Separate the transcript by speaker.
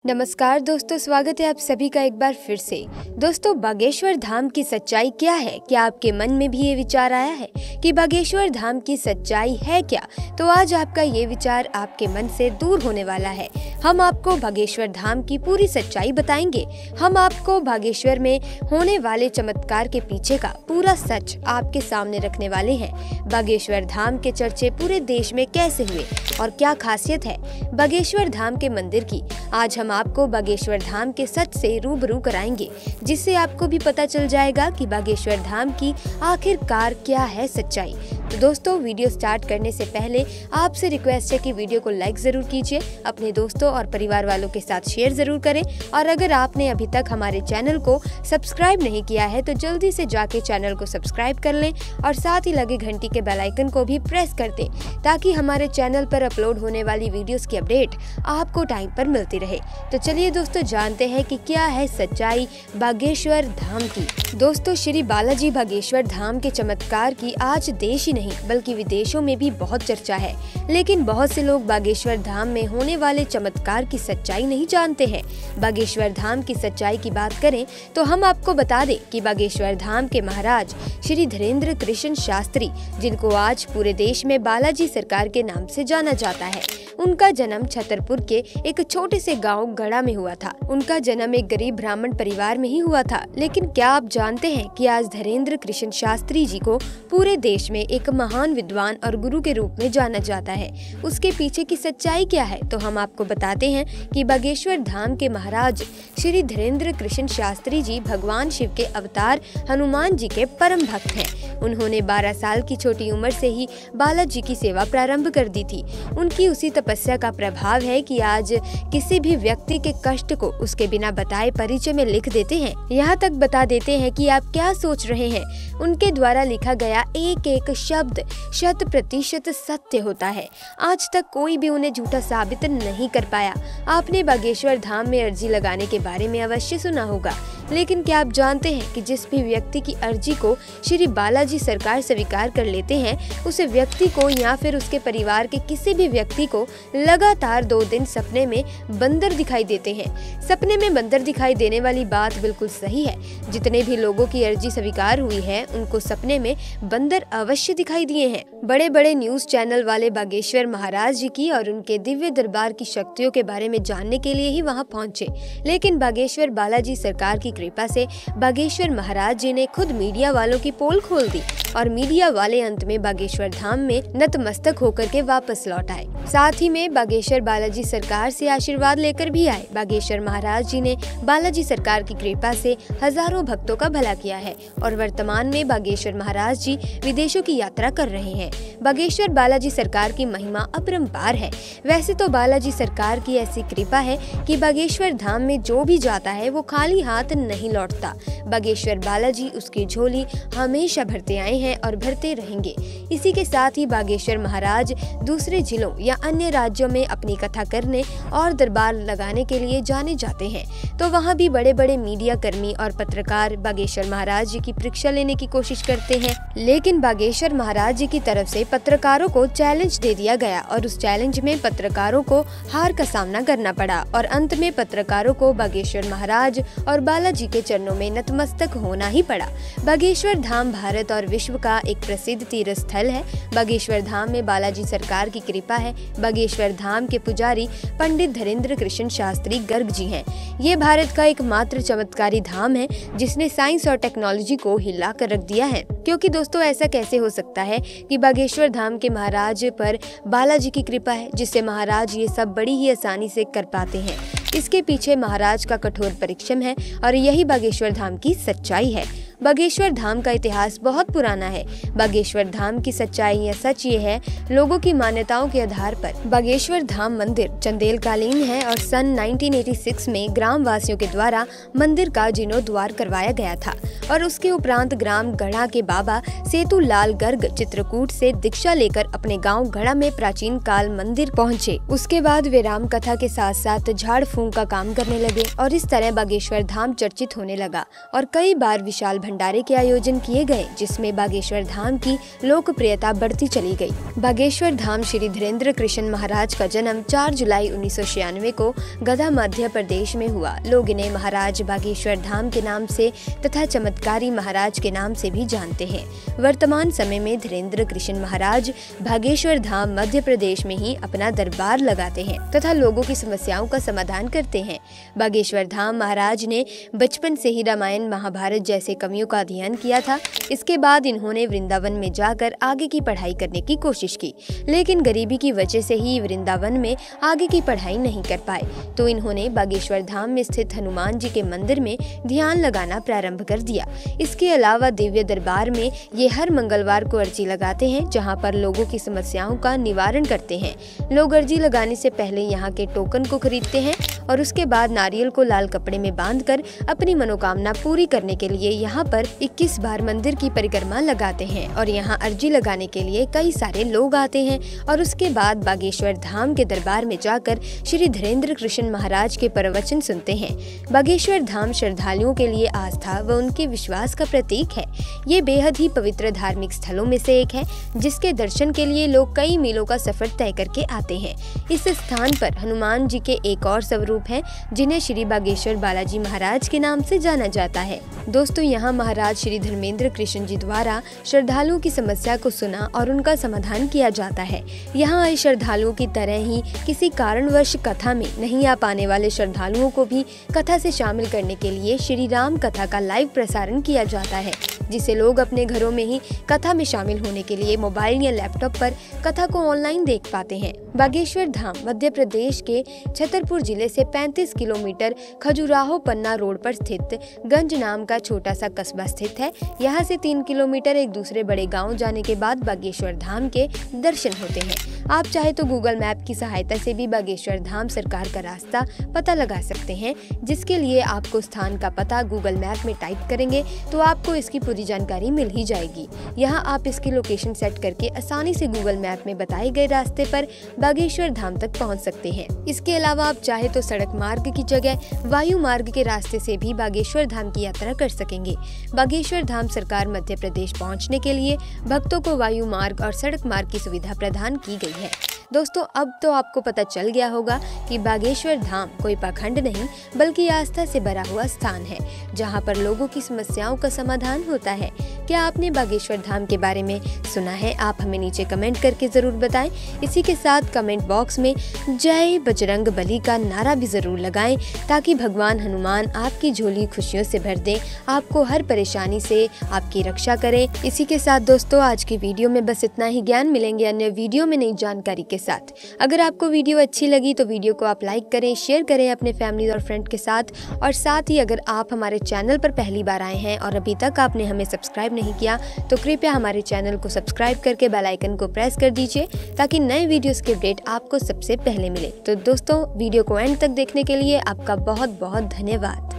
Speaker 1: नमस्कार दोस्तों, स्वागत है आप सभी का एक बार फिर से। दोस्तों, बागेश्वर धाम की सच्चाई क्या है? क्या आपके मन में भी ये विचार आया है कि बागेश्वर धाम की सच्चाई है क्या? तो आज आपका ये विचार आपके मन से दूर होने वाला है। हम आपको बागेश्वर धाम की पूरी सच्चाई बताएंगे। हम आपको बागेश्वर में होने वाले चमत्कार के पीछे का पूरा सच आपके सामने रखने वाले हैं। बागेश्वर धाम के चर्चे पूरे देश में कैसे हुए और क्या खासियत है बागेश्वर धाम के मंदिर की, आज हम आपको बागेश्वर धाम के सच से रूबरू कराएंगे, जिससे आपको भी पता चल जाएगा कि बागेश्वर धाम की आखिरकार क्या है सच्चाई। तो दोस्तों, वीडियो स्टार्ट करने से पहले आपसे रिक्वेस्ट है कि वीडियो को लाइक जरूर कीजिए, अपने दोस्तों और परिवार वालों के साथ शेयर जरूर करें, और अगर आपने अभी तक हमारे चैनल को सब्सक्राइब नहीं किया है तो जल्दी से जाके चैनल को सब्सक्राइब कर लें और साथ ही लगे घंटी के बेल आइकन को भी प्रेस कर दें, ताकि हमारे चैनल पर अपलोड होने वाली वीडियोस की अपडेट आपको टाइम पर मिलती रहे। तो चलिए दोस्तों, जानते हैं कि क्या है सच्चाई बागेश्वर धाम की। दोस्तों, श्री बालाजी बागेश्वर धाम के चमत्कार की आज देश ही नहीं बल्कि विदेशों में भी बहुत चर्चा है, लेकिन बहुत से लोग बागेश्वर धाम में होने वाले चमत्कार की सच्चाई नहीं जानते हैं। बागेश्वर धाम की सच्चाई की बात करें तो हम आपको बता दें कि बागेश्वर धाम के महाराज श्री धीरेन्द्र कृष्ण शास्त्री, जिनको आज पूरे देश में बालाजी सरकार के नाम से जाना जाता है, उनका जन्म छतरपुर के एक छोटे से गांव गढ़ा में हुआ था। उनका जन्म एक गरीब ब्राह्मण परिवार में ही हुआ था, लेकिन क्या आप जानते हैं कि आज धीरेन्द्र कृष्ण शास्त्री जी को पूरे देश में एक महान विद्वान और गुरु के रूप में जाना जाता है। उसके पीछे की सच्चाई क्या है, तो हम आपको बताते हैं कि बागेश्वर धाम के महाराज श्री धीरेन्द्र कृष्ण शास्त्री जी भगवान शिव के अवतार हनुमान जी के परम भक्त हैं। उन्होंने 12 साल की छोटी उम्र से ही बालाजी की सेवा प्रारंभ कर दी थी। उनकी उसी तपस्या का प्रभाव है कि आज किसी भी व्यक्ति के कष्ट को उसके बिना बताए परिचय में लिख देते हैं, यहाँ तक बता देते हैं कि आप क्या सोच रहे हैं। उनके द्वारा लिखा गया एक एक शब्द 100% सत्य होता है। आज तक कोई भी उन्हें झूठा साबित नहीं कर पाया। आपने बागेश्वर धाम में अर्जी लगाने के बारे में अवश्य सुना होगा, लेकिन क्या आप जानते हैं कि जिस भी व्यक्ति की अर्जी को श्री बालाजी सरकार स्वीकार कर लेते हैं, उस व्यक्ति को या फिर उसके परिवार के किसी भी व्यक्ति को लगातार 2 दिन सपने में बंदर दिखाई देते हैं। सपने में बंदर दिखाई देने वाली बात बिल्कुल सही है। जितने भी लोगों की अर्जी स्वीकार हुई है, उनको सपने में बंदर अवश्य दिखाई दिए हैं। बड़े बड़े न्यूज चैनल वाले बागेश्वर महाराज जी की और उनके दिव्य दरबार की शक्तियों के बारे में जानने के लिए ही वहां पहुंचे, लेकिन बागेश्वर बालाजी सरकार की कृपा से बागेश्वर महाराज जी ने खुद मीडिया वालों की पोल खोल दी और मीडिया वाले अंत में बागेश्वर धाम में नतमस्तक होकर के वापस लौट आए। साथ ही में बागेश्वर बालाजी सरकार से आशीर्वाद लेकर भी आए। बागेश्वर महाराज जी ने बालाजी सरकार की कृपा से हजारों भक्तों का भला किया है और वर्तमान में बागेश्वर महाराज जी विदेशों की यात्रा कर रहे हैं। बागेश्वर बालाजी सरकार की महिमा अपरंपार है। वैसे तो बालाजी सरकार की ऐसी कृपा है कि बागेश्वर धाम में जो भी जाता है वो खाली हाथ नहीं लौटता। बागेश्वर बालाजी उसकी झोली हमेशा भरते आए हैं और भरते रहेंगे। इसी के साथ ही बागेश्वर महाराज दूसरे जिलों या अन्य राज्यों में अपनी कथा करने और दरबार लगाने के लिए जाने जाते हैं, तो वहाँ भी बड़े बड़े मीडिया कर्मी और पत्रकार बागेश्वर महाराज जी की परीक्षा लेने की कोशिश करते हैं, लेकिन बागेश्वर महाराज जी की तरफ से पत्रकारों को चैलेंज दे दिया गया और उस चैलेंज में पत्रकारों को हार का सामना करना पड़ा और अंत में पत्रकारों को बागेश्वर महाराज और बालाजी के चरणों में नतमस्तक होना ही पड़ा। बागेश्वर धाम भारत और विश्व का एक प्रसिद्ध तीर्थ स्थल है। बागेश्वर धाम में बालाजी सरकार की कृपा है। बागेश्वर धाम के पुजारी पंडित धीरेन्द्र कृष्ण शास्त्री गर्ग जी हैं। ये भारत का एकमात्र चमत्कारी धाम है जिसने साइंस और टेक्नोलॉजी को हिला कर रख दिया है। क्योंकि दोस्तों, ऐसा कैसे हो सकता है कि बागेश्वर धाम के महाराज पर बालाजी की कृपा है, जिससे महाराज ये सब बड़ी ही आसानी से कर पाते हैं। इसके पीछे महाराज का कठोर परिश्रम है और यही बागेश्वर धाम की सच्चाई है। बागेश्वर धाम का इतिहास बहुत पुराना है। बागेश्वर धाम की सच्चाई या सच ये है, लोगों की मान्यताओं के आधार पर बागेश्वर धाम मंदिर चंदेल कालीन है और सन 1986 में ग्राम वासियों के द्वारा मंदिर का जीर्णोद्धार करवाया गया था और उसके उपरांत ग्राम गढ़ा के बाबा सेतु लाल गर्ग चित्रकूट से दीक्षा लेकर अपने गांव गढ़ा में प्राचीन काल मंदिर पहुंचे। उसके बाद वे राम कथा के साथ साथ झाड़ फूंक का काम करने लगे और इस तरह बागेश्वर धाम चर्चित होने लगा और कई बार विशाल भंडारे के आयोजन किए गए, जिसमें बागेश्वर धाम की लोकप्रियता बढ़ती चली गई। बागेश्वर धाम श्री धीरेन्द्र कृष्ण महाराज का जन्म 4 जुलाई 1996 को गधा मध्य प्रदेश में हुआ। लोग इन्हें महाराज बागेश्वर धाम के नाम से तथा चमत्कारी महाराज के नाम से भी जानते हैं। वर्तमान समय में धीरेन्द्र कृष्ण महाराज बागेश्वर धाम मध्य प्रदेश में ही अपना दरबार लगाते हैं तथा लोगों की समस्याओं का समाधान करते हैं। बागेश्वर धाम महाराज ने बचपन से ही रामायण महाभारत जैसे कवियों का अध्ययन किया था। इसके बाद इन्होंने वृंदावन में जाकर आगे की पढ़ाई करने की कोशिश की, लेकिन गरीबी की वजह से ही वृंदावन में आगे की पढ़ाई नहीं कर पाए, तो इन्होंने बागेश्वर धाम में स्थित हनुमान जी के मंदिर में ध्यान लगाना प्रारंभ कर दिया। इसके अलावा दिव्य दरबार में ये हर मंगलवार को अर्जी लगाते हैं, जहां पर लोगों की समस्याओं का निवारण करते हैं। लोग अर्जी लगाने से पहले यहाँ के टोकन को खरीदते हैं और उसके बाद नारियल को लाल कपड़े में बांधकर अपनी मनोकामना पूरी करने के लिए यहाँ पर 21 बार मंदिर की परिक्रमा लगाते हैं और यहाँ अर्जी लगाने के लिए कई सारे लोग आते हैं और उसके बाद बागेश्वर धाम के दरबार में जाकर श्री धीरेन्द्र कृष्ण महाराज के प्रवचन सुनते हैं। बागेश्वर धाम श्रद्धालुओं के लिए आस्था व उनके विश्वास का प्रतीक है। ये बेहद ही पवित्र धार्मिक स्थलों में से एक है, जिसके दर्शन के लिए लोग कई मीलों का सफर तय करके आते हैं। इस स्थान पर हनुमान जी के एक और स्वरूप हैं, जिन्हें श्री बागेश्वर बालाजी महाराज के नाम से जाना जाता है। दोस्तों, यहाँ महाराज श्री धर्मेंद्र कृष्ण जी द्वारा श्रद्धालुओं की समस्या को सुना और उनका समाधान किया जाता है। यहाँ आए श्रद्धालुओं की तरह ही किसी कारणवश कथा में नहीं आ पाने वाले श्रद्धालुओं को भी कथा से शामिल करने के लिए श्री राम कथा का लाइव प्रसारण किया जाता है, जिसे लोग अपने घरों में ही कथा में शामिल होने के लिए मोबाइल या लैपटॉप पर कथा को ऑनलाइन देख पाते हैं। बागेश्वर धाम मध्य प्रदेश के छतरपुर जिले से 35 किलोमीटर खजुराहो पन्ना रोड पर स्थित गंज नाम का छोटा सा कस्बा स्थित है। यहाँ से 3 किलोमीटर एक दूसरे बड़े गांव जाने के बाद बागेश्वर धाम के दर्शन होते हैं। आप चाहे तो गूगल मैप की सहायता से भी बागेश्वर धाम सरकार का रास्ता पता लगा सकते हैं, जिसके लिए आपको स्थान का पता गूगल मैप में टाइप करेंगे तो आपको इसकी पूरी जानकारी मिल ही जाएगी। यहाँ आप इसकी लोकेशन सेट करके आसानी से गूगल मैप में बताए गए रास्ते पर बागेश्वर धाम तक पहुँच सकते हैं। इसके अलावा आप चाहे तो सड़क मार्ग की जगह वायु मार्ग के रास्ते से भी बागेश्वर धाम की यात्रा कर सकेंगे। बागेश्वर धाम सरकार मध्य प्रदेश पहुँचने के लिए भक्तों को वायु मार्ग और सड़क मार्ग की सुविधा प्रदान की गई है। दोस्तों, अब तो आपको पता चल गया होगा कि बागेश्वर धाम कोई पाखंड नहीं बल्कि आस्था से भरा हुआ स्थान है, जहां पर लोगों की समस्याओं का समाधान होता है। क्या आपने बागेश्वर धाम के बारे में सुना है? आप हमें नीचे कमेंट करके जरूर बताएं। इसी के साथ कमेंट बॉक्स में जय बजरंग बली का नारा भी जरूर लगाएं, ताकि भगवान हनुमान आपकी झोली खुशियों से भर दें, आपको हर परेशानी से आपकी रक्षा करें। इसी के साथ दोस्तों, आज की वीडियो में बस इतना ही। ज्ञान मिलेंगे अन्य वीडियो में नई जानकारी के साथ। अगर आपको वीडियो अच्छी लगी तो वीडियो को आप लाइक करें, शेयर करें अपने फैमिली और फ्रेंड के साथ, और साथ ही अगर आप हमारे चैनल पर पहली बार आए हैं और अभी तक आपने हमें सब्सक्राइब नहीं किया तो कृपया हमारे चैनल को सब्सक्राइब करके बेल आइकन को प्रेस कर दीजिए, ताकि नए वीडियोस के अपडेट आपको सबसे पहले मिले। तो दोस्तों, वीडियो को एंड तक देखने के लिए आपका बहुत बहुत धन्यवाद।